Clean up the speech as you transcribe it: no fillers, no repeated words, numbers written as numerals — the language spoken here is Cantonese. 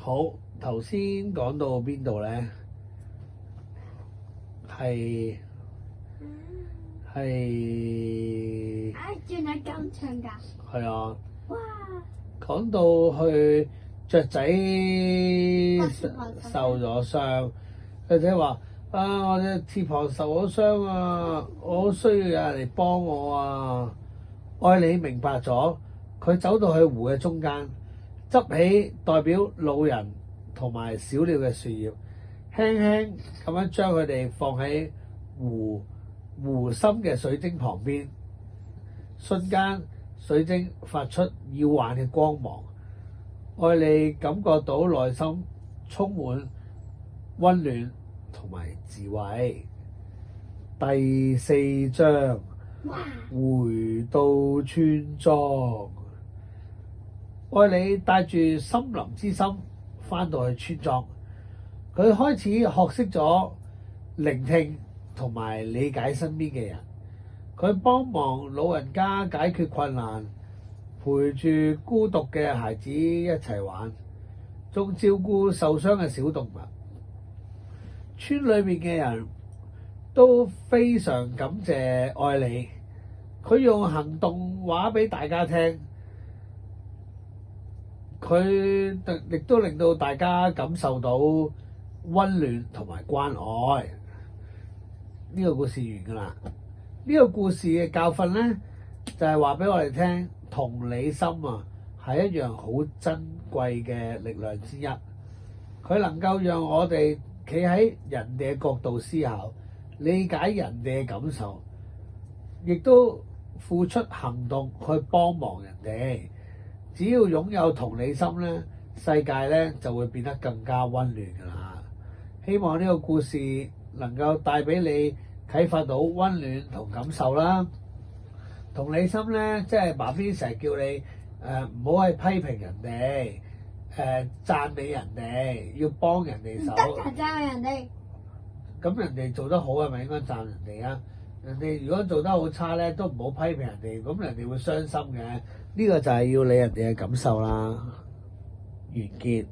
好，頭先講到邊度咧？係原來咁長㗎！係啊，哇！講到去雀仔受咗傷，雀仔話：我隻翅膀受咗傷啊，我好需要有人嚟幫我啊！愛你明白咗，佢走到去湖嘅中間，執起代表老人同埋小鳥嘅樹葉，輕輕咁樣將佢哋放喺湖心嘅水晶旁邊。瞬間，水晶發出耀眼嘅光芒，愛你感覺到內心充滿溫暖同埋智慧。第4章。回到村莊，愛你帶住森林之心返到去村莊，佢開始學識咗聆聽同埋理解身邊嘅人，佢幫忙老人家解決困難，陪住孤獨嘅孩子一齊玩，仲照顧受傷嘅小動物。村裏面嘅人都非常感謝愛你，佢用行動話俾大家聽，佢亦都令到大家感受到溫暖同埋關愛。呢個故事完㗎啦。呢個故事嘅教訓咧，就係話俾我哋聽，同理心啊係一樣好珍貴嘅力量之一。佢能夠讓我哋企喺人哋嘅角度思考，理解人哋嘅感受，亦都付出行動去幫忙人哋。只要擁有同理心咧，世界咧就會變得更加溫暖㗎啦。希望呢個故事能夠帶俾你啟發到溫暖同感受啦。同理心咧，即係爸 B 成日叫你唔好去批評人哋，讚美人哋，要幫人哋手。唔得㗎，讚人哋。咁人哋做得好係咪應該讚人哋啊？人哋如果做得好差咧，都唔好批評人哋，咁人哋會傷心嘅。呢個就係要理人哋嘅感受啦。完結。